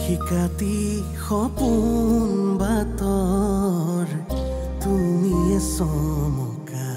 শিকাতি সপোন বাতৰ তুমি চমকা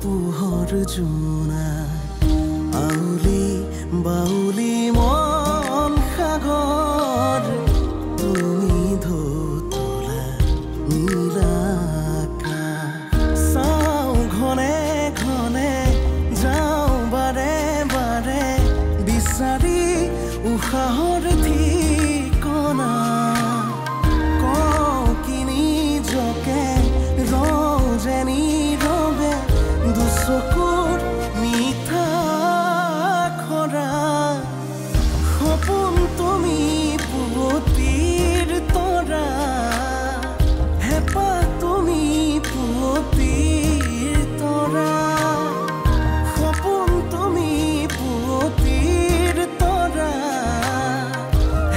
পোহৰ জোনা আউলি বাউলি মন সাগৰ তুমি ধুতলা নীলা চাওঁ ঘনে ঘনে যাওঁ বাৰে বাৰে বিচাৰি উশাহৰ ঠিকনা কওঁ কিনি জকে ৰজেনি ৰবে দুচকুৰ মিঠা খৰা সপোন তুমি পুৱতিৰ তৰা হেঁপাহ তুমি পুৱতিৰ তৰা সপোন তুমি পুৱতিৰ তৰা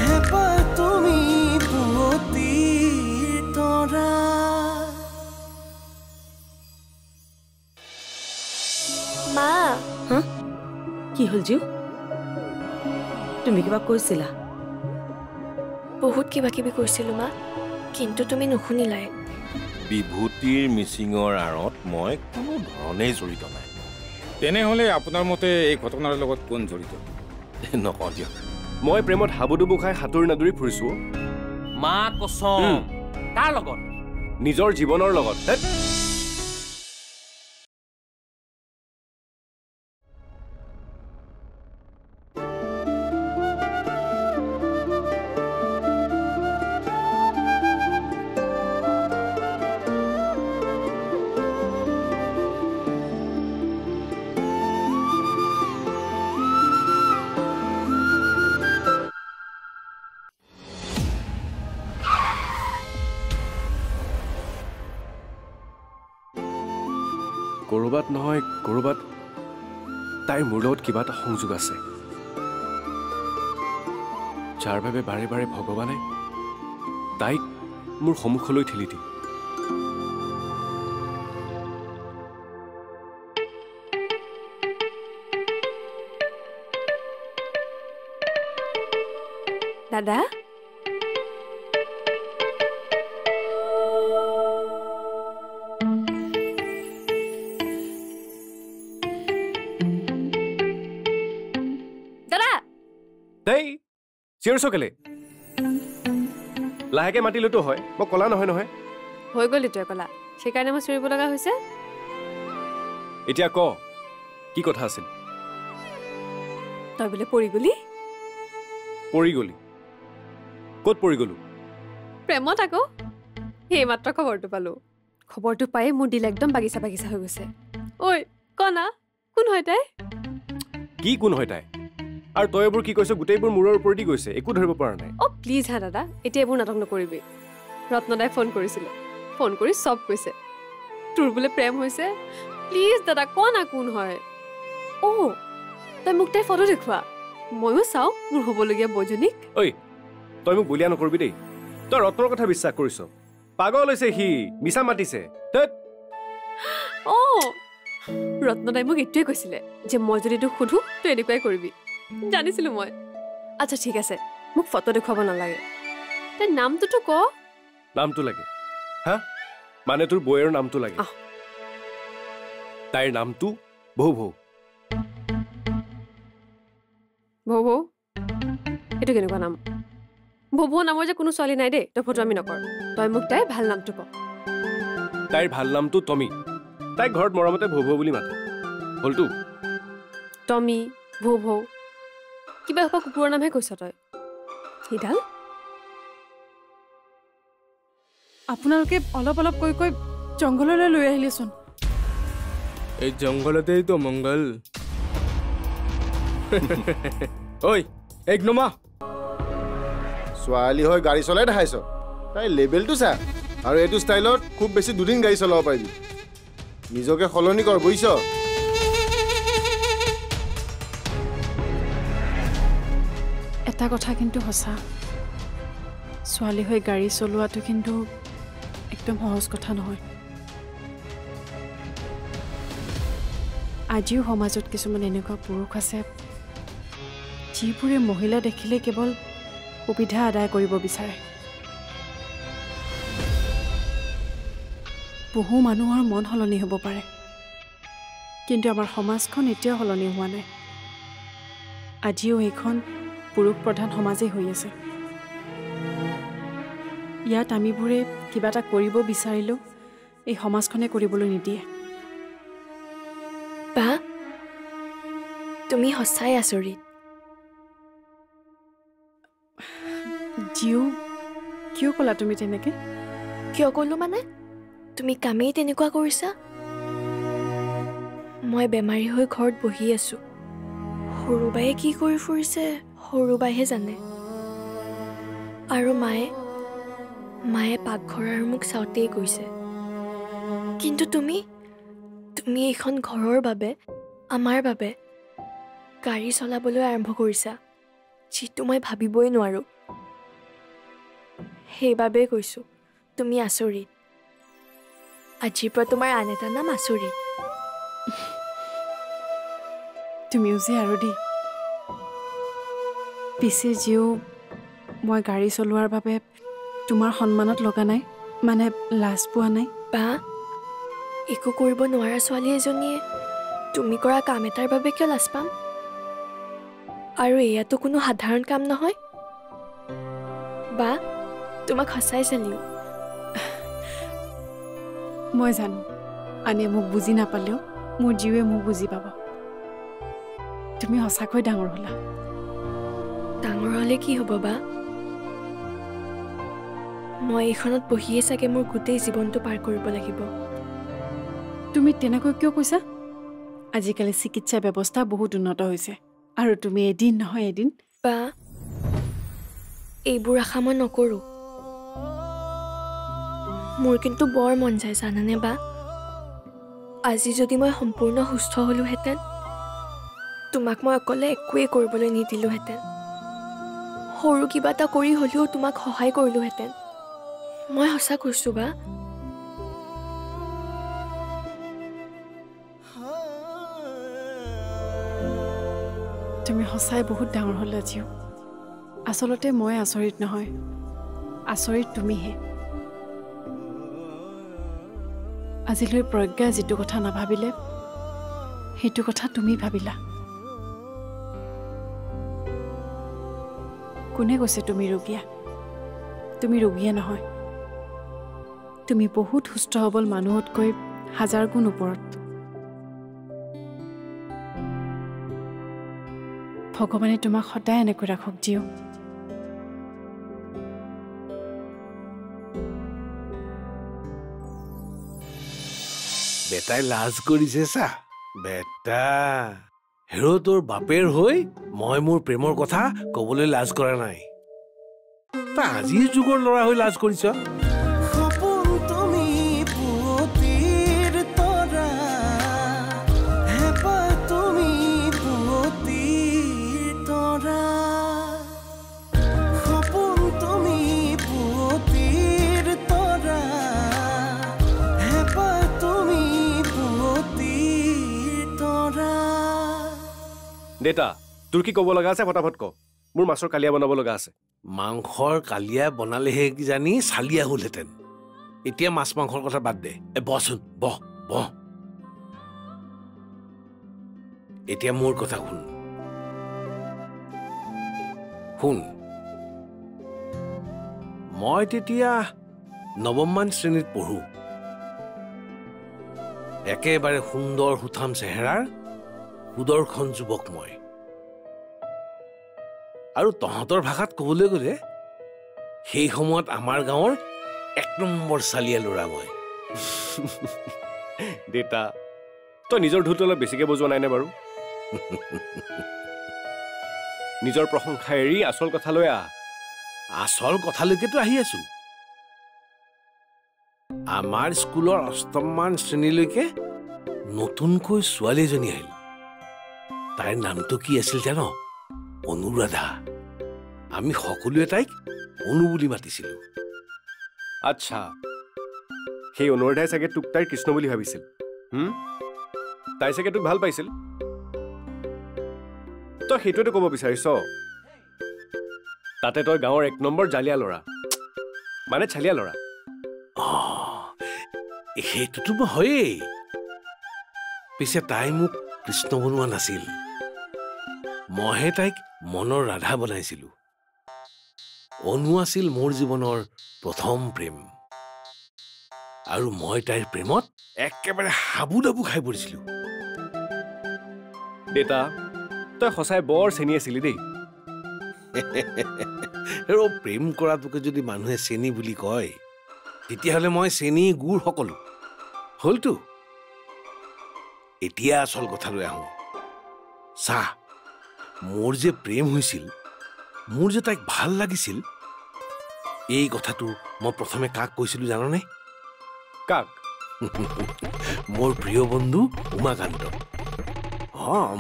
হেঁপাহ তুমি পুৱতিৰ তৰা মা হা কি হ'ল জিউ তুমি কিবা কৈছিলা বহুত কিবা কিবি কৈছিলো মা কিন্তু তুমি নুশুনিলাই বিভূতিৰ মিচিঙৰ আঁৰত মই কোনো ধৰণেই জড়িত নাই তেনেহ'লে আপোনাৰ মতে এই ঘটনাৰ লগত কোন জড়িত নকওঁ দিয়ক মই প্ৰেমত হাবুডুবু খাই সাঁতুৰি নাদুৰি ফুৰিছো মা কসম তাৰ লগত নিজৰ জীৱনৰ লগত কৰবাত নহয় কৰবাত তাইৰ মোৰ লগত কিবা এটা সংযোগ আছে যাৰ বাবে বাৰে বাৰে ভগৱানে তাইক মোৰ সন্মুখলৈ ঠেলি দিয়ে দাদা দেই চিঞৰিছ কেলে লাহেকে মাতিলেতো হয় মই কলা নহয় নহয় হৈ গ'ল তই কলা সেইকাৰণে মই চিঞৰিব লগা হৈছে এতিয়া ক কি কথা আছিল তই বোলে পৰি গলি ক'ত পৰি গলো প্ৰেমত আকৌ সেই মাত্ৰ খবৰটো পালো খবৰটো পাই মোৰ দিল একদম বাগিচা বাগিচা হৈ গৈছে ঐ কনা কোন হয় তাই কি কোন হয় তাই আৰু তই এইবোৰ কি কৈছ গোটেইবোৰ মূৰৰ ওপৰতে গৈছে একো ধৰিব পৰা নাই অ প্লিজ হা দাদা এতিয়া এইবোৰ নাটক নকৰিবি ৰত্নদাই ফোন কৰিছিলে ফোন কৰি চব কৈছে তোৰ বোলে প্ৰেম হৈছে প্লিজ দাদা কনা কোন হয় অ তই মোক তাই ফটো দেখুৱা ময়ো চাওঁ মোৰ হ'বলগীয়া বৈজনীক ঐ তই মোক বলিয়া নকৰিবি দেই তই ৰত্নৰ কথা বিশ্বাস কৰিছ পাগল হৈছে সি মিছা মাতিছে অ ৰত্নদাই মোক এইটোৱে কৈছিলে যে মই যদি তোক সোধো তই এনেকুৱাই কৰিবি জানিছিলো মই আচ্ছা ঠিক আছে মোক ফটো দেখুৱাব নালাগে তাই নামটোতো ক নামটো লাগে হা মানে তোৰ বৌৰ নামটো লাগে তাইৰ নামটো ভৌ ভৌ ভৌ ভৌ এইটো কেনেকুৱা নাম ভৌ ভৌ নামৰ যে কোনো ছোৱালী নাই দেই তই ফটো আমি নকৰ তই মোক তাইৰ ভাল নামটো ক তাইৰ ভাল নামটো টমি তাইক ঘৰত মৰমতে ভৌ ভৌ বুলি মাতে হলতো টমি ভৌ ভৌ কিবা এসোপা কুকুৰৰ নামহে কৈছ তই সিডাল আপোনালোকে অলপ অলপ কৈ কৈ জংঘললৈ লৈ আহিলেচোন এই জংঘলতেই তো মংগল ঐ এক নমা ছোৱালী হৈ গাড়ী চলাই দেখাইছ তাই লেভেলটো চা আৰু এইটো ষ্টাইলত খুব বেছি দুদিন গাড়ী চলাব পাৰিবি নিজকে সলনি কৰ বুজিছ এটা কথা কিন্তু সঁচা ছোৱালী হৈ গাড়ী চলোৱাটো কিন্তু একদম সহজ কথা নহয় আজিও সমাজত কিছুমান এনেকুৱা পুৰুষ আছে যিবোৰে মহিলা দেখিলে কেৱল সুবিধা আদায় কৰিব বিচাৰে। বহু মানুহৰ মন সলনি হ'ব পাৰে, কিন্তু আমাৰ সমাজখন এতিয়াও সলনি হোৱা নাই। আজিও এইখন পুৰুষ প্ৰধান সমাজেই হৈ আছে। ইয়াত আমিবোৰে কিবা এটা কৰিব বিচাৰিলেও এই সমাজখনে কৰিবলৈ নিদিয়ে। বা তুমি সঁচাই আচৰিত। জিও, কিয় ক'লা তুমি তেনেকে? কিয় ক'লো মানে তুমি কামেই তেনেকুৱা কৰিছা। মই বেমাৰী হৈ ঘৰত বহি আছো। সৰু বায়ে কি কৰি ফুৰিছে সৰু বাইহে জানে। আৰু মায়ে পাকঘৰ আৰু মোক চাওঁতেই গৈছে। কিন্তু তুমি এইখন ঘৰৰ বাবে, আমাৰ বাবে গাড়ী চলাবলৈ আৰম্ভ কৰিছা, যিটো মই ভাবিবই নোৱাৰো। সেইবাবেই কৈছোঁ তুমি আচৰিত। আজিৰ পৰা তোমাৰ আন এটা নাম আচৰিত। তুমিও যে আৰু দেই। পিছে জিও, মই গাড়ী চলোৱাৰ বাবে তোমাৰ সন্মানত লগা নাই, মানে লাজ পোৱা নাই। বা একো কৰিব নোৱাৰা ছোৱালী এজনীয়ে তুমি কৰা কাম এটাৰ বাবে কিয় লাজ পাম? আৰু এয়াতো কোনো সাধাৰণ কাম নহয়। বা তোমাক সঁচাই চালিও। মই জানো আনে মোক বুজি নাপালেও মোৰ জীৱে মোক বুজি পাব। তুমি সঁচাকৈ ডাঙৰ হ'লা। ডাঙৰ হ'লে কি হ'ব বা? মই এইখনত বহিয়ে চাগে মোৰ গোটেই জীৱনটো পাৰ কৰিব লাগিব। তুমি তেনেকৈ কিয় কৈছা? আজিকালি চিকিৎসা ব্যৱস্থা বহুত উন্নত হৈছে, আৰু তুমি এদিন নহয় এদিন। বা এইবোৰ আশা মই নকৰোঁ। মোৰ কিন্তু বৰ মন যায় জানানে বা, আজি যদি মই সম্পূৰ্ণ সুস্থ হলোহেঁতেন, তোমাক মই অকলে একোৱেই কৰিবলৈ নিদিলোহেঁতেন। সৰু কিবা এটা কৰি হ'লেও তোমাক সহায় কৰিলোহেঁতেন। মই সঁচা কৈছোঁ বা। তুমি সঁচাই বহুত ডাঙৰ হ'লা জিও। আচলতে মই আচৰিত নহয়, আচৰিত তুমিহে। আজিলৈ প্ৰজ্ঞা যিটো কথা নাভাবিলে, সেইটো কথা তুমি ভাবিলা। কোনে কৈছে তুমি ৰোগীয়া? তুমি ৰোগীয়া নহয়। তুমি বহুত সুস্থ সবল মানুহতকৈ 1000 গুণ ওপৰত। ভগৱানে তোমাক সদায় এনেকৈ ৰাখক জিও। বেটাই লাজ কৰিছে চা। বেটা হেৰ' তোৰ বাপেৰ হৈ মই মোৰ প্ৰেমৰ কথা কবলৈ লাজ কৰা নাই। তই আজিৰ যুগৰ ল'ৰা হৈ লাজ কৰিছ। সপোন তুমি পুৱতিৰ তৰা, হেঁপাহ তুমি পুৱতিৰ তৰা। সপোন তুমি পুৱতিৰ তৰা, হেঁপাহ তুমি পুৱতিৰ তৰা। দেতা, তোৰ কি ক'ব লগা আছে ফটাফট ক। মোৰ মাছৰ কালিয়া বনাব লগা আছে। মাংসৰ কালিয়া বনালেহে কিজানি চালিয়া হ'লহেঁতেন। এতিয়া মাছ মাংসৰ কথা বাদ দে। বহচোন, বহ বহ। এতিয়া মোৰ কথা শুন। মই তেতিয়া 9ম শ্ৰেণীত পঢ়ো। একেবাৰে সুন্দৰ সুঠাম চেহেৰাৰ সুদৰ্শন যুৱক মই। আৰু তহঁতৰ ভাষাত ক'বলৈ গ'লে সেই সময়ত আমাৰ গাঁৱৰ 1 নম্বৰ চালিয়া ল'ৰা মই। দেতা, তই নিজৰ ঢোলটো অলপ বেছিকৈ বজোৱা নাইনে বাৰু? নিজৰ প্ৰশংসা এৰি আচল কথালৈ আহ। আচল কথালৈকেতো আহি আছো। আমাৰ স্কুলৰ 8ম শ্ৰেণীলৈকে নতুনকৈ ছোৱালী এজনী আহিল। তাইৰ নামটো কি আছিল জান? অনুৰাধা। আমি সকলোৱে তাইক অনু বুলি মাতিছিলো। আচ্ছা, সেই অনুৰাধাই চাগে তোক তাইৰ কৃষ্ণ বুলি ভাবিছিল। তাই চাগে তোক ভাল পাইছিল। তই সেইটোৱেতো ক'ব বিচাৰিছ? তাতে তই গাঁৱৰ 1 নম্বৰ জালিয়া ল'ৰা মানে ছালিয়া ল'ৰা সেইটোতো হয়েই পিছে তাই মোক কৃষ্ণ বনোৱা নাছিল মইহে তাইক মনৰ ৰাধা বনাইছিলো অনু আছিল মোৰ জীৱনৰ প্ৰথম প্ৰেম আৰু মই তাইৰ প্ৰেমত একেবাৰে হাবুডাবু খাই পৰিছিলো দেতা তই সঁচাই বৰ চেনি আছিলি দেই আৰু প্ৰেম কৰাটোকে যদি মানুহে চেনি বুলি কয় তেতিয়াহ'লে মই চেনি গুড় সকলো হলতো এতিয়া আচল কথালৈ আহোঁ চাহ মোৰ যে প্ৰেম হৈছিল মোৰ যে তাইক ভাল লাগিছিল এই কথাটো মই প্ৰথমে কাক কৈছিলো জাননে কাক মোৰ প্ৰিয় বন্ধু উমাকান্ত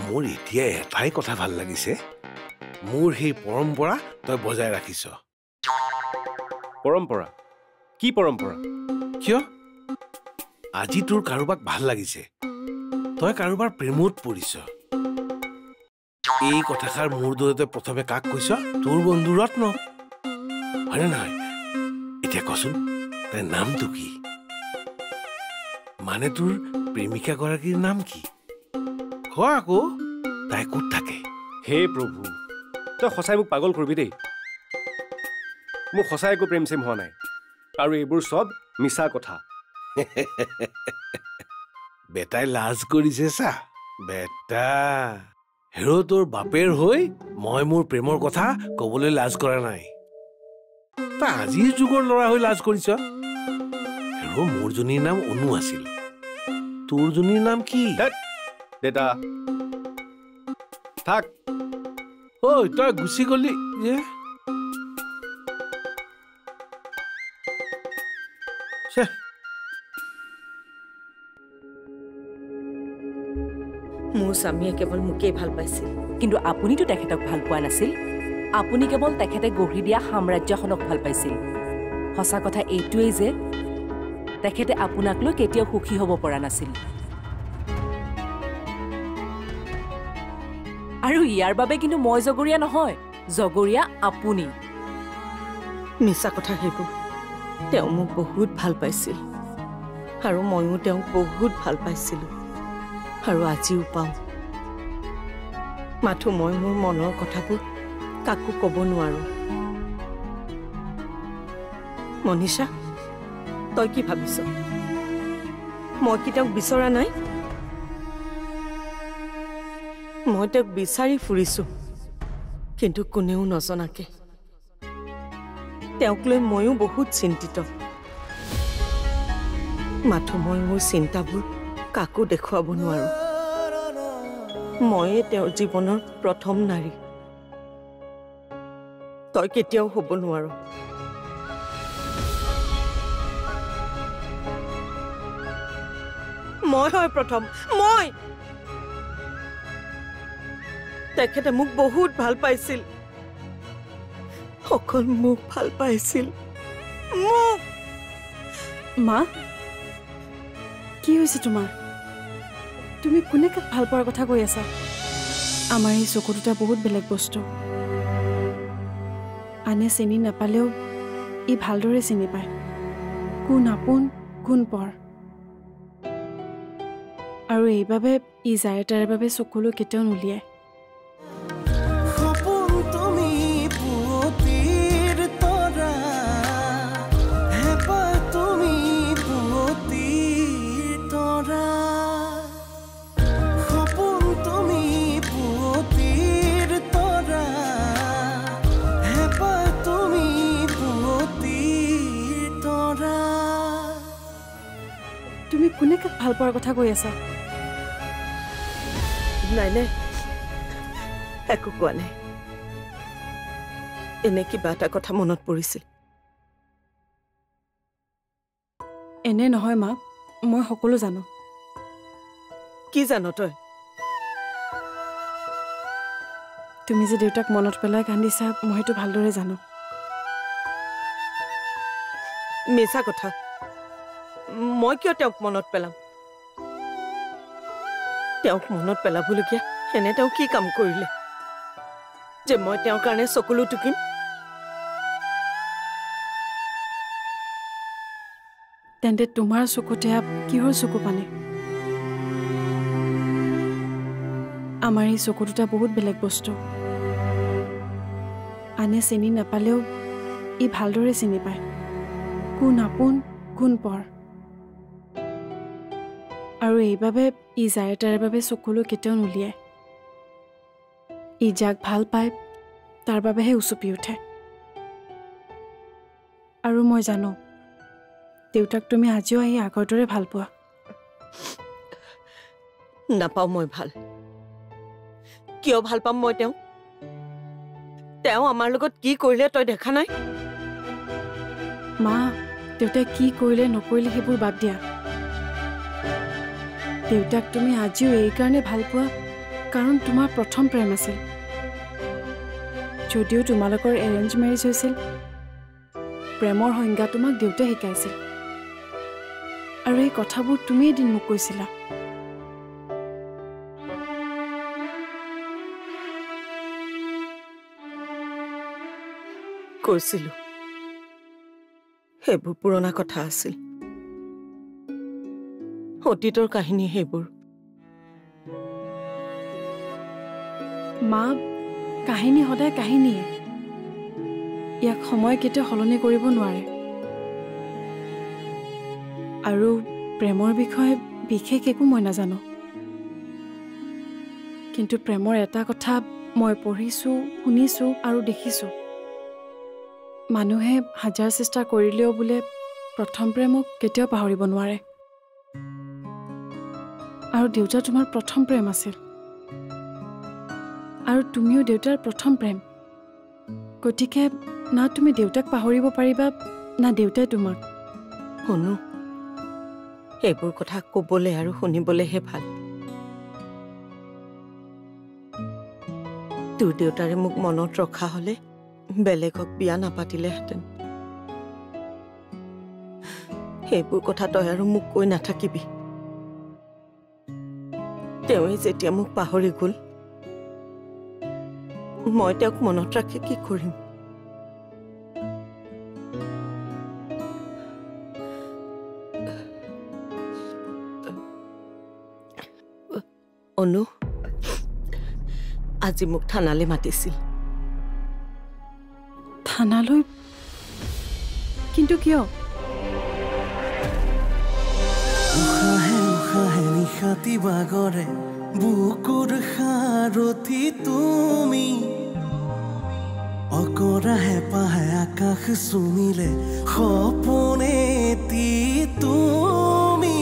মোৰ এতিয়া এটাই কথা ভাল লাগিছে মোৰ সেই পৰম্পৰা তই বজাই ৰাখিছ পৰম্পৰা কি পৰম্পৰা কিয় আজি তোৰ কাৰোবাক ভাল লাগিছে তই কাৰোবাৰ প্ৰেমত পৰিছ এই কথাষাৰ মোৰ দৰে প্ৰথমে কাক কৈছ তোৰ বন্ধু ৰত্ন হয়নে নহয় এতিয়া কচোন তাইৰ নামটো কি মানে তোৰ প্ৰেমিকা গৰাকীৰ নাম কি ক আকৌ তাই ক'ত থাকে হে প্ৰভু তই সঁচাই মোক পাগল কৰিবি দেই মোৰ সঁচাই একো প্ৰেম চেম হোৱা নাই আৰু এইবোৰ চব মিছা কথা বেটাই লাজ কৰিছে চা বেটা হেৰ তোৰ বাপেৰ হৈ মই মোৰ প্ৰেমৰ কথা কবলৈ লাজ কৰা নাই তই আজিৰ যুগৰ ল'ৰা হৈ লাজ কৰিছ হেৰ মোৰজনীৰ নাম অনু আছিল তোৰজনীৰ নাম কি দেতা থাক ঐ তই গুচি গলি যে মোৰ স্বামীয়ে কেৱল মোকেই ভাল পাইছিল কিন্তু আপুনিতো তেখেতক ভাল পোৱা নাছিল আপুনি কেৱল তেখেতে গঢ়ি দিয়া সাম্ৰাজ্যখনক ভাল পাইছিল সঁচা কথা এইটোৱেই যে তেখেতে আপোনাক লৈ কেতিয়াও সুখী হ'ব পৰা নাছিল আৰু ইয়াৰ বাবে কিন্তু মই জগৰীয়া নহয় জগৰীয়া আপুনি মিছা কথা সেইবোৰ তেওঁ মোক বহুত ভাল পাইছিল আৰু ময়ো তেওঁক বহুত ভাল পাইছিলোঁ আৰু আজিও পাওঁ মাথো মই মোৰ মনৰ কথাবোৰ কাকো ক'ব নোৱাৰো মনীষা তই কি ভাবিছ মই কি তেওঁক বিচৰা নাই মই তেওঁক বিচাৰি ফুৰিছো কিন্তু কোনেও নজনাকে তেওঁক লৈ ময়ো বহুত চিন্তিত মাথো মই মোৰ চিন্তাবোৰ কাকো দেখুৱাব নোৱাৰো ময়ে তেওঁৰ জীৱনৰ প্ৰথম নাৰী তই কেতিয়াও হ'ব নোৱাৰো মই হয় প্ৰথম মই তেখেতে মোক বহুত ভাল পাইছিল অকল মোক ভাল পাইছিল মোক মা কি হৈছে তোমাৰ তুমি কোনে কাক ভাল পোৱাৰ কথা কৈ আছা আমাৰ এই চকু দুটা বহুত বেলেগ বস্তু আনে চিনি নাপালেও ই ভালদৰে চিনি পায় কোন আপোন কোন পৰ আৰু এইবাবে ই যাৰে তাৰে বাবে চকুলৈ কেতিয়াও নুলিয়ায় তুমি কোনে কাক ভাল পোৱাৰ কথা কৈ আছা নাই নাই একো কোৱা নাই এনে কিবা এটা কথা মনত পৰিছিল এনে নহয় মা মই সকলো জানো কি জানো তই তুমি যে দেউতাক মনত পেলাই কান্দিছা মই সেইটো ভালদৰে জানো মিছা কথা মই কিয় তেওঁক মনত পেলাম তেওঁক মনত পেলাবলগীয়া এনে তেওঁ কি কাম কৰিলে যে মই তেওঁৰ কাৰণে চকুলো টুকিম তেন্তে তোমাৰ চকুতে কিহৰ চকু পানী? আমাৰ এই চকু দুটা বহুত বেলেগ বস্তু। আনে চিনি নাপালেও ই ভালদৰে চিনি পায় কোন আপোন কোন পৰ। আৰু এইবাবে ই যাৰে তাৰে বাবে চকুলৈ কেতিয়াও নুলিয়ায়। ই যাক ভাল পায় তাৰ বাবেহে উচপি উঠে। আৰু মই জানো দেউতাক তুমি আজিও আহি আগৰ দৰে ভাল পোৱা। নাপাওঁ মই ভাল। কিয় ভাল পাম মই তেওঁ? তেওঁ আমাৰ লগত কি কৰিলে তই দেখা নাই? মা, দেউতাই কি কৰিলে নকৰিলে সেইবোৰ বাদ দিয়া। দেউতাক তুমি আজিও এইকাৰণে ভাল পোৱা কাৰণ তোমাৰ প্ৰথম প্ৰেম আছিল। যদিও তোমালোকৰ এৰেঞ্জ মেৰেজ হৈছিল, প্ৰেমৰ সংজ্ঞা তোমাক দেউতাই শিকাইছিল। আৰু এই কথাবোৰ তুমি এদিন মোক কৈছিলা। কৈছিলো সেইবোৰ পুৰণা কথা আছিল, অতীতৰ কাহিনী সেইবোৰ। মা, কাহিনী সদায় কাহিনীয়ে। ইয়াক সময় কেতিয়াও সলনি কৰিব নোৱাৰে। আৰু প্ৰেমৰ বিষয়ে বিশেষ একো মই নাজানো, কিন্তু প্ৰেমৰ এটা কথা মই পঢ়িছোঁ, শুনিছোঁ আৰু দেখিছোঁ। মানুহে হাজাৰ চেষ্টা কৰিলেও বোলে প্ৰথম প্ৰেমক কেতিয়াও পাহৰিব নোৱাৰে। আৰু দেউতা তোমাৰ প্ৰথম প্ৰেম আছিল, আৰু তুমিও দেউতাৰ প্ৰথম প্ৰেম। গতিকে না তুমি দেউতাক পাহৰিব পাৰিবা না দেউতাই তোমাক। শুনো, এইবোৰ কথা ক'বলৈ আৰু শুনিবলৈহে ভাল। তোৰ দেউতাৰে মোক মনত ৰখা হলে বেলেগক বিয়া নাপাতিলেহেঁতেন। সেইবোৰ কথা তই আৰু মোক কৈ নাথাকিবি। তেওঁৱে যেতিয়া মোক পাহৰি গ'ল, মই তেওঁক মনত ৰাখি কি কৰিম? অনু, আজি মোক থানালৈ মাতিছিল। থানালৈ? কিন্তু কিয়? উশাহে উশাহে নিশাতি বাগৰে বুকুৰ সাৰথি তুমি, অকৰা হেঁপাহে আকাশ চুমিলে সপোনেতি তুমি।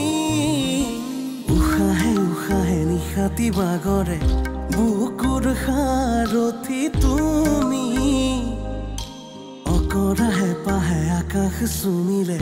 উশাহে উশাহে নিশাতি বাগৰে বুকুৰ সাৰথি তুমি, অকৰা হেঁপাহে আকাশ চুমিলে